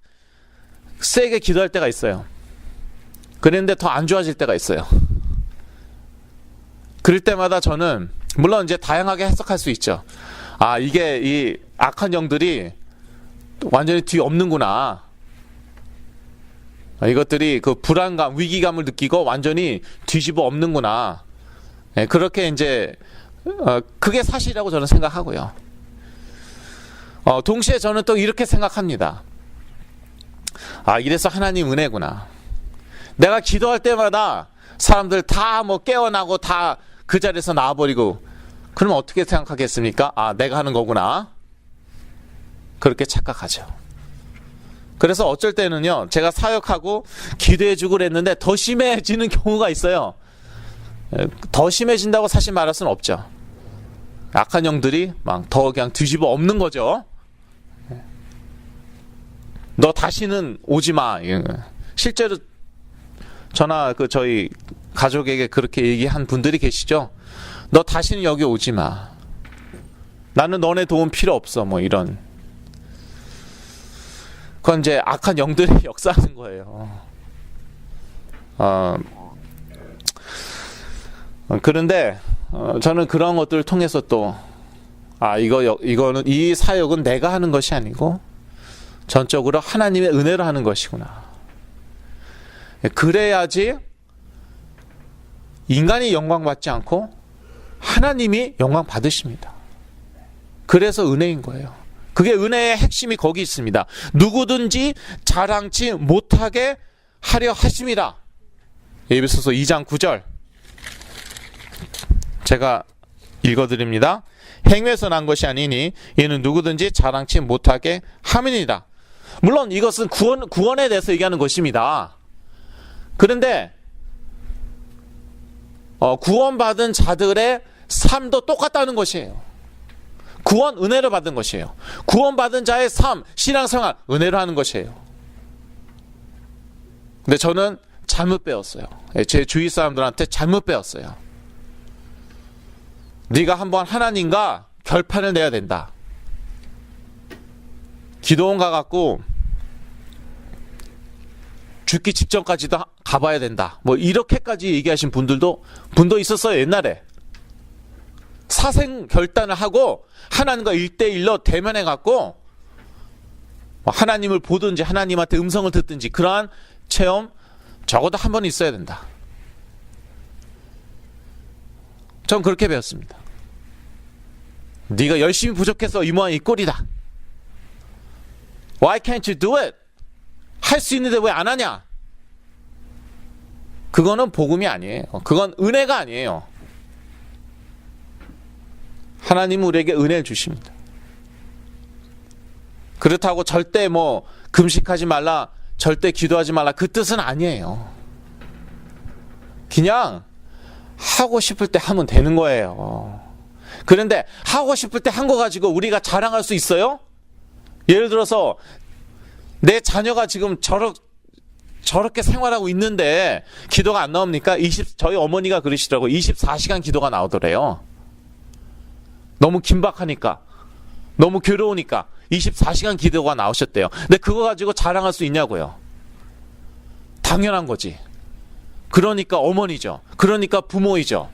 세게 기도할 때가 있어요. 그런데 더 안 좋아질 때가 있어요. 그럴 때마다 저는 물론 이제 다양하게 해석할 수 있죠. 이게 이 악한 영들이 완전히 뒤엎는구나. 이것들이 그 불안감, 위기감을 느끼고 완전히 뒤집어 엎는구나. 그렇게 이제 그게 사실이라고 저는 생각하고요. 동시에 저는 또 이렇게 생각합니다. 이래서 하나님 은혜구나. 내가 기도할 때마다 사람들 다 뭐 깨어나고 다 그 자리에서 나와버리고, 그러면 어떻게 생각하겠습니까? 내가 하는 거구나. 그렇게 착각하죠. 그래서 어쩔 때는요, 제가 사역하고 기도해주고 그랬는데 더 심해지는 경우가 있어요. 더 심해진다고 사실 말할 수는 없죠. 악한 영들이 막 더 그냥 뒤집어 엎는 거죠. 너 다시는 오지 마. 실제로 저나 저희 가족에게 그렇게 얘기한 분들이 계시죠. 너 다시는 여기 오지 마. 나는 너네 도움 필요 없어. 뭐 이런. 그건 이제 악한 영들이 역사하는 거예요. 그런데 저는 그런 것들을 통해서 또 이거는 이 사역은 내가 하는 것이 아니고 전적으로 하나님의 은혜로 하는 것이구나. 그래야지 인간이 영광 받지 않고 하나님이 영광 받으십니다. 그래서 은혜인 거예요. 그게 은혜의 핵심이 거기 있습니다. 누구든지 자랑치 못하게 하려 하심이라. 에베소서 2장 9절 제가 읽어드립니다. 행위에서 난 것이 아니니 이는 누구든지 자랑치 못하게 함이니라. 물론 이것은 구원에 대해서 얘기하는 것입니다. 그런데 구원받은 자들의 삶도 똑같다는 것이에요. 구원 은혜로 받은 것이에요. 구원받은 자의 삶, 신앙생활 은혜로 하는 것이에요. 근데 저는 잘못 배웠어요. 제 주위 사람들한테 잘못 배웠어요. 네가 한번 하나님과 결판을 내야 된다. 기도원 가갖고 죽기 직전까지도 가봐야 된다. 뭐 이렇게까지 얘기하신 분도 있었어요. 옛날에. 사생 결단을 하고 하나님과 1대1로 대면해갖고 하나님을 보든지 하나님한테 음성을 듣든지 그러한 체험 적어도 한 번 있어야 된다. 전 그렇게 배웠습니다. 네가 열심히 부족해서 이 모양 이 꼴이다. Why can't you do it? 할 수 있는데 왜 안 하냐? 그거는 복음이 아니에요. 그건 은혜가 아니에요. 하나님은 우리에게 은혜를 주십니다. 그렇다고 절대 금식하지 말라, 절대 기도하지 말라 그 뜻은 아니에요. 그냥 하고 싶을 때 하면 되는 거예요. 그런데 하고 싶을 때 한 거 가지고 우리가 자랑할 수 있어요? 예를 들어서 내 자녀가 지금 저렇게 생활하고 있는데 기도가 안 나옵니까? 저희 어머니가 그러시더라고요. 24시간 기도가 나오더래요. 너무 긴박하니까, 너무 괴로우니까 24시간 기도가 나오셨대요. 근데 그거 가지고 자랑할 수 있냐고요? 당연한 거지. 그러니까 어머니죠. 그러니까 부모이죠.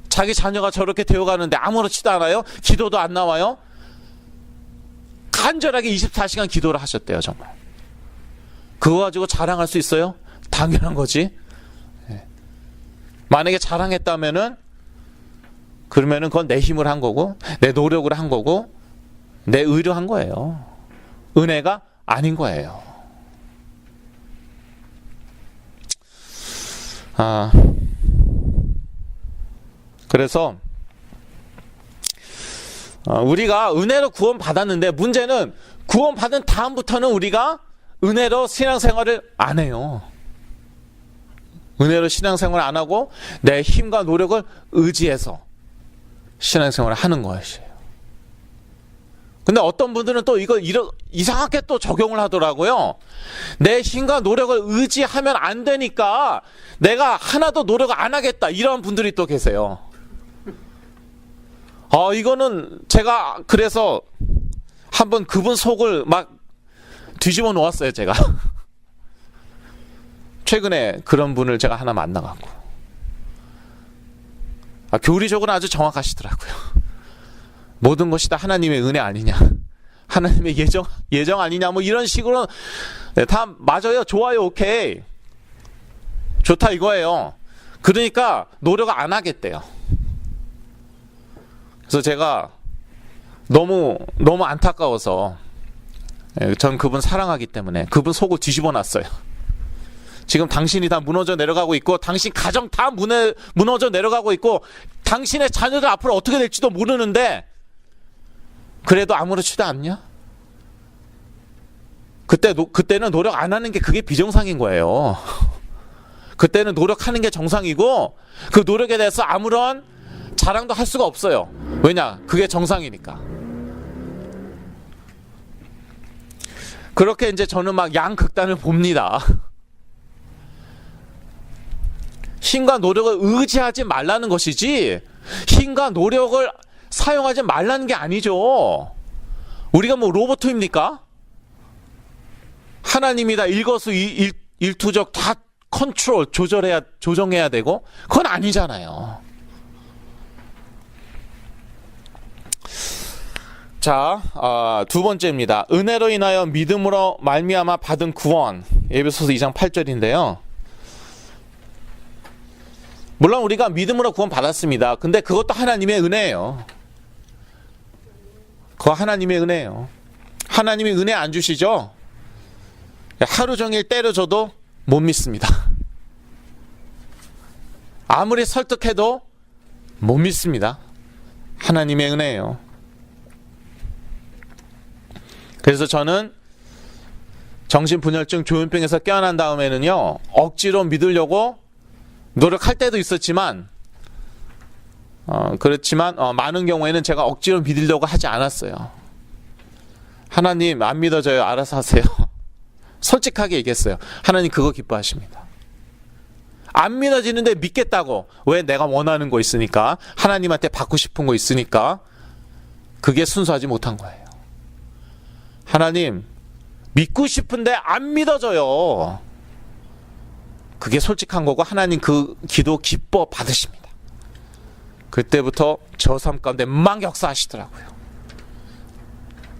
자기 자녀가 저렇게 되어가는데 아무렇지도 않아요? 기도도 안 나와요? 간절하게 24시간 기도를 하셨대요. 정말. 그거 가지고 자랑할 수 있어요? 당연한 거지. 만약에 자랑했다면은 그러면은 그건 내 힘을 한 거고 내 노력을 한 거고 내 의로 한 거예요. 은혜가 아닌 거예요. 그래서 우리가 은혜로 구원받았는데 문제는 구원받은 다음부터는 우리가 은혜로 신앙생활을 안 해요. 은혜로 신앙생활을 안 하고 내 힘과 노력을 의지해서 신앙생활을 하는 것이에요. 근데 어떤 분들은 또 이거 이상하게 또 적용을 하더라고요. 내 힘과 노력을 의지하면 안 되니까 내가 하나도 노력을 안 하겠다. 이런 분들이 또 계세요. 이거는 제가 그래서 한번 그분 속을 막 뒤집어 놓았어요, 제가. 최근에 그런 분을 제가 하나 만나갖고. 교리적으로 아주 정확하시더라고요. 모든 것이 다 하나님의 은혜 아니냐. 하나님의 예정 아니냐. 뭐 이런 식으로 다 맞아요. 좋아요. 오케이. 좋다 이거예요. 그러니까 노력을 안 하겠대요. 그래서 제가 너무 안타까워서 전 그분 사랑하기 때문에 그분 속을 뒤집어 놨어요. 지금 당신이 다 무너져 내려가고 있고 당신 가정 다 무너져 내려가고 있고 당신의 자녀들 앞으로 어떻게 될지도 모르는데 그래도 아무렇지도 않냐? 그때는 노력 안 하는 게 그게 비정상인 거예요. 그때는 노력하는 게 정상이고 그 노력에 대해서 아무런 자랑도 할 수가 없어요. 왜냐? 그게 정상이니까. 그렇게 이제 저는 막 양극단을 봅니다. 힘과 노력을 의지하지 말라는 것이지 힘과 노력을 사용하지 말라는 게 아니죠. 우리가 뭐 로봇입니까? 하나님이 다 일거수일투족 다 컨트롤 조정해야 되고 그건 아니잖아요. 자, 두 번째입니다. 은혜로 인하여 믿음으로 말미암아 받은 구원. 에베소서 2장 8절인데요. 물론 우리가 믿음으로 구원 받았습니다. 근데 그것도 하나님의 은혜예요. 그거 하나님의 은혜예요. 하나님이 은혜 안 주시죠? 하루 종일 때려줘도 못 믿습니다. 아무리 설득해도 못 믿습니다. 하나님의 은혜예요. 그래서 저는 정신분열증 조현병에서 깨어난 다음에는요, 억지로 믿으려고 노력할 때도 있었지만, 그렇지만 많은 경우에는 제가 억지로 믿으려고 하지 않았어요. 하나님 안 믿어져요. 알아서 하세요. 솔직하게 얘기했어요. 하나님 그거 기뻐하십니다. 안 믿어지는데 믿겠다고. 왜? 내가 원하는 거 있으니까, 하나님한테 받고 싶은 거 있으니까. 그게 순수하지 못한 거예요. 하나님 믿고 싶은데 안 믿어져요. 그게 솔직한 거고 하나님 그 기도 기뻐 받으십니다. 그때부터 저 삶 가운데 막 역사하시더라고요.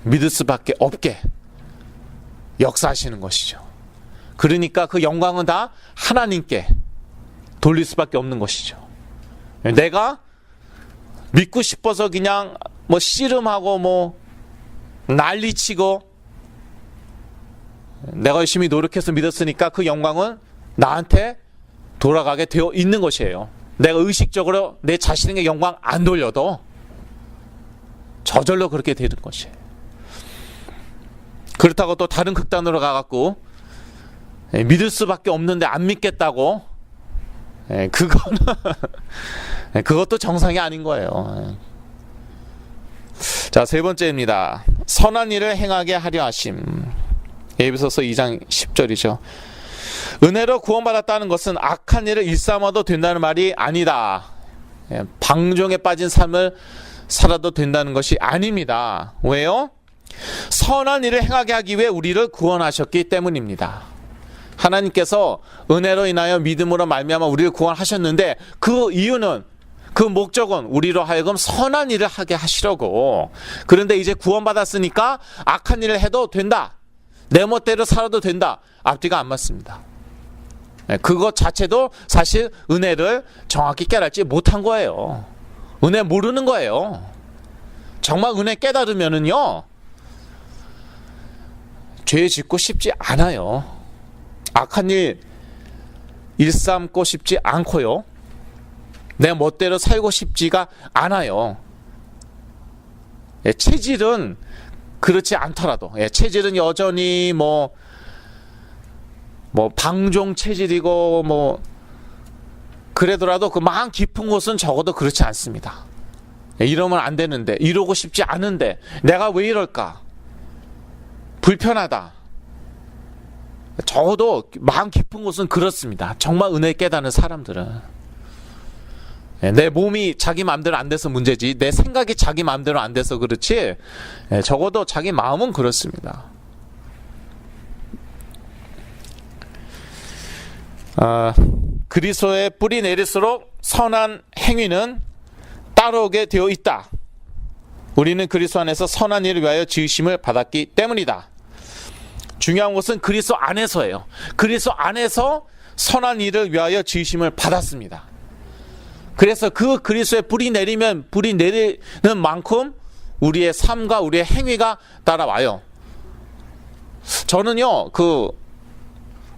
믿을 수밖에 없게 역사하시는 것이죠. 그러니까 그 영광은 다 하나님께 돌릴 수밖에 없는 것이죠. 내가 믿고 싶어서 그냥 뭐 씨름하고 뭐 난리치고 내가 열심히 노력해서 믿었으니까 그 영광은 나한테 돌아가게 되어 있는 것이에요. 내가 의식적으로 내 자신에게 영광 안 돌려도 저절로 그렇게 되는 것이에요. 그렇다고 또 다른 극단으로 가갖고 믿을 수밖에 없는데 안 믿겠다고, 그거는 그것도 정상이 아닌 거예요. 자, 세 번째입니다. 선한 일을 행하게 하려 하심. 에베소서 2장 10절이죠. 은혜로 구원받았다는 것은 악한 일을 일삼아도 된다는 말이 아니다. 방종에 빠진 삶을 살아도 된다는 것이 아닙니다. 왜요? 선한 일을 행하게 하기 위해 우리를 구원하셨기 때문입니다. 하나님께서 은혜로 인하여 믿음으로 말미암아 우리를 구원하셨는데 그 이유는, 그 목적은 우리로 하여금 선한 일을 하게 하시려고. 그런데 이제 구원받았으니까 악한 일을 해도 된다, 내 멋대로 살아도 된다, 앞뒤가 안 맞습니다. 그것 자체도 사실 은혜를 정확히 깨닫지 못한 거예요. 은혜 모르는 거예요. 정말 은혜 깨달으면은요, 죄 짓고 싶지 않아요. 악한 일 일삼고 싶지 않고요, 내 멋대로 살고 싶지가 않아요. 체질은 그렇지 않더라도, 체질은 여전히 뭐 방종 체질이고 그래더라도 그 마음 깊은 곳은 적어도 그렇지 않습니다. 이러면 안 되는데, 이러고 싶지 않은데 내가 왜 이럴까, 불편하다, 적어도 마음 깊은 곳은 그렇습니다. 정말 은혜 깨닫는 사람들은. 내 몸이 자기 마음대로 안 돼서 문제지, 내 생각이 자기 마음대로 안 돼서 그렇지, 적어도 자기 마음은 그렇습니다. 그리스도의 뿌리 내릴수록 선한 행위는 따라오게 되어 있다. 우리는 그리스도 안에서 선한 일을 위하여 지으심을 받았기 때문이다. 중요한 것은 그리스도 안에서예요. 그리스도 안에서 선한 일을 위하여 지으심을 받았습니다. 그래서 그 그리스도의 뿌리 내리면 뿌리 내리는 만큼 우리의 삶과 우리의 행위가 따라와요. 저는요, 그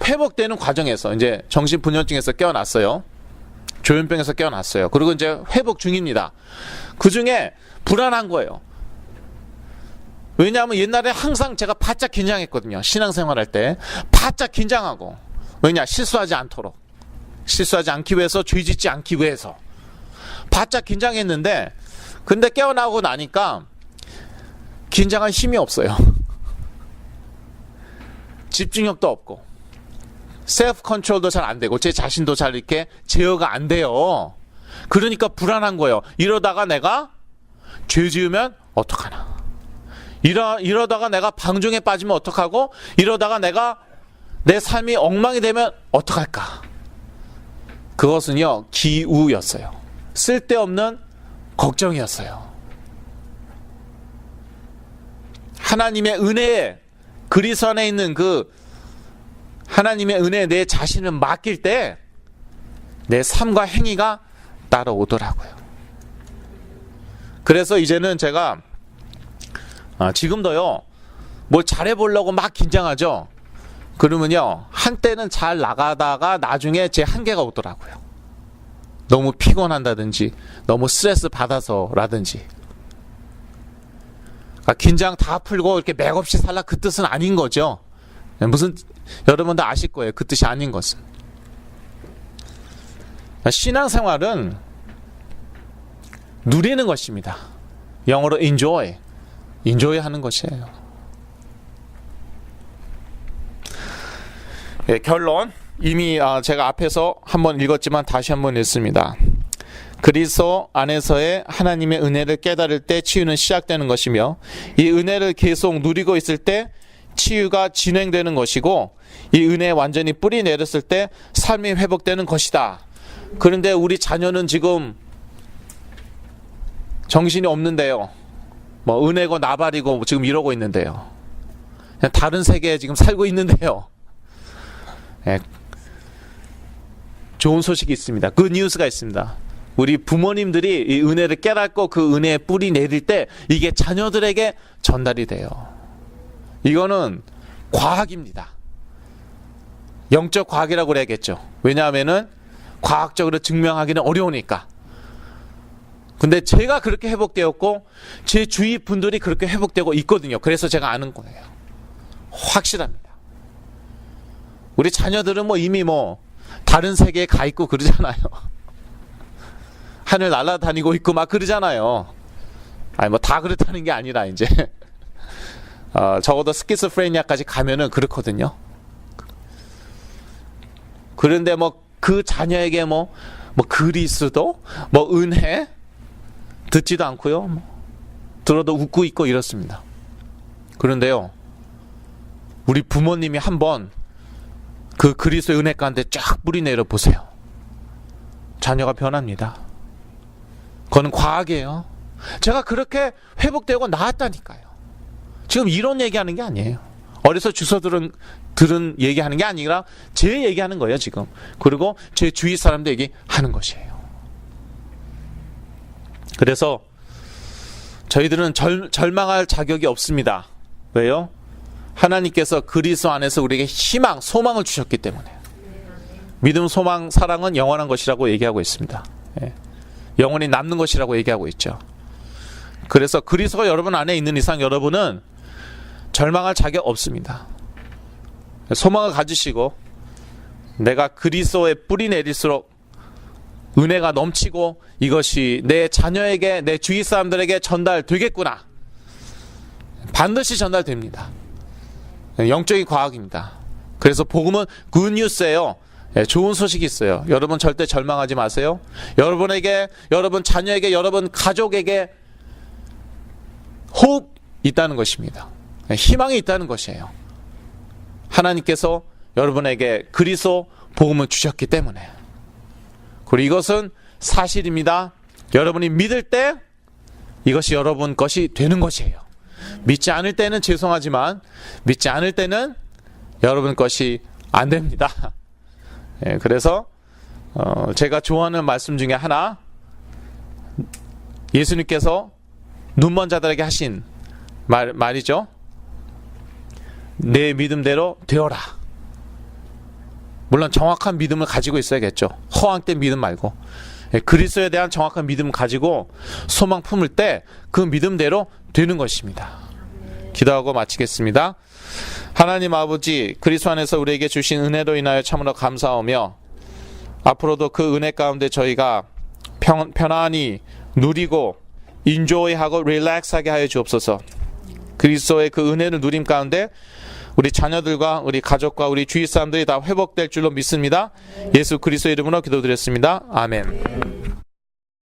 회복되는 과정에서 이제 정신분열증에서 깨어났어요. 조현병에서 깨어났어요. 그리고 이제 회복 중입니다. 그 중에 불안한 거예요. 왜냐하면 옛날에 항상 제가 바짝 긴장했거든요. 신앙생활 할 때 바짝 긴장하고. 왜냐? 실수하지 않도록, 실수하지 않기 위해서, 죄 짓지 않기 위해서 바짝 긴장했는데, 근데 깨어나고 나니까 긴장할 힘이 없어요. 집중력도 없고 셀프 컨트롤도 잘 안 되고 제 자신도 잘 이렇게 제어가 안 돼요. 그러니까 불안한 거예요. 이러다가 내가 죄 지으면 어떡하나. 이러다가 내가 방종에 빠지면 어떡하고, 이러다가 내가 내 삶이 엉망이 되면 어떡할까. 그것은요, 기우였어요. 쓸데없는 걱정이었어요. 하나님의 은혜에, 그리스도 안에 있는 그 하나님의 은혜에 내 자신을 맡길 때 내 삶과 행위가 따라오더라고요. 그래서 이제는 제가 지금도요, 뭘 잘해보려고 막 긴장하죠. 그러면요, 한때는 잘 나가다가 나중에 제 한계가 오더라고요. 너무 피곤한다든지 너무 스트레스 받아서라든지. 긴장 다 풀고 이렇게 맥없이 살라, 그 뜻은 아닌 거죠. 무슨, 여러분도 아실 거예요. 그 뜻이 아닌 것은. 신앙생활은 누리는 것입니다. 영어로 enjoy 하는 것이에요. 예, 결론, 이미 제가 앞에서 한번 읽었지만 다시 한번 읽습니다. 그리스도 안에서의 하나님의 은혜를 깨달을 때 치유는 시작되는 것이며, 이 은혜를 계속 누리고 있을 때 치유가 진행되는 것이고, 이 은혜에 완전히 뿌리 내렸을 때 삶이 회복되는 것이다. 그런데 우리 자녀는 지금 정신이 없는데요. 뭐 은혜고 나발이고 지금 이러고 있는데요. 그냥 다른 세계에 지금 살고 있는데요. 예, 좋은 소식이 있습니다. 굿 뉴스가 있습니다. 우리 부모님들이 이 은혜를 깨닫고 그 은혜에 뿌리 내릴 때 이게 자녀들에게 전달이 돼요. 이거는 과학입니다. 영적 과학이라고 그래야겠죠. 왜냐하면은 과학적으로 증명하기는 어려우니까. 근데 제가 그렇게 회복되었고 제 주위 분들이 그렇게 회복되고 있거든요. 그래서 제가 아는 거예요. 확실합니다. 우리 자녀들은 뭐 이미 뭐 다른 세계에 가 있고 그러잖아요. 하늘 날아다니고 있고 막 그러잖아요. 아니 뭐 다 그렇다는 게 아니라 이제 적어도 스키즈프레니아까지 가면은 그렇거든요. 그런데 뭐 그 자녀에게 뭐 그리스도, 뭐 은혜 듣지도 않고요. 들어도 웃고 있고 이렇습니다. 그런데요, 우리 부모님이 한번 그 그리스도의 은혜 가운데 쫙 뿌리 내려 보세요. 자녀가 변합니다. 그거는 과학이에요. 제가 그렇게 회복되고 나았다니까요. 지금 이런 얘기하는 게 아니에요. 어려서 주워 들은 얘기하는 게 아니라 제 얘기하는 거예요 지금. 그리고 제 주위 사람들 얘기하는 것이에요. 그래서 저희들은 절망할 자격이 없습니다. 왜요? 하나님께서 그리스도 안에서 우리에게 희망, 소망을 주셨기 때문에. 믿음, 소망, 사랑은 영원한 것이라고 얘기하고 있습니다. 예. 영원히 남는 것이라고 얘기하고 있죠. 그래서 그리스도가 여러분 안에 있는 이상 여러분은 절망할 자격 없습니다. 소망을 가지시고 내가 그리스도에 뿌리 내릴수록 은혜가 넘치고 이것이 내 자녀에게, 내 주위 사람들에게 전달되겠구나. 반드시 전달됩니다. 영적인 과학입니다. 그래서 복음은 굿뉴스예요. 좋은 소식이 있어요. 여러분 절대 절망하지 마세요. 여러분에게, 여러분 자녀에게, 여러분 가족에게 호흡 있다는 것입니다. 희망이 있다는 것이에요. 하나님께서 여러분에게 그리스도 복음을 주셨기 때문에. 그리고 이것은 사실입니다. 여러분이 믿을 때 이것이 여러분 것이 되는 것이에요. 믿지 않을 때는 죄송하지만 믿지 않을 때는 여러분 것이 안 됩니다. 예, 그래서 제가 좋아하는 말씀 중에 하나, 예수님께서 눈먼 자들에게 하신 말이죠. 내 믿음대로 되어라. 물론 정확한 믿음을 가지고 있어야겠죠. 허황된 믿음 말고. 그리스도에 대한 정확한 믿음을 가지고 소망 품을 때 그 믿음대로 되는 것입니다. 기도하고 마치겠습니다. 하나님 아버지, 그리스도 안에서 우리에게 주신 은혜로 인하여 참으로 감사하며 앞으로도 그 은혜 가운데 저희가 편안히 누리고 인조이하고 릴렉스하게 하여 주옵소서. 그리스도의 그 은혜를 누림 가운데 우리 자녀들과 우리 가족과 우리 주위 사람들이 다 회복될 줄로 믿습니다. 예수 그리스도 이름으로 기도드렸습니다. 아멘.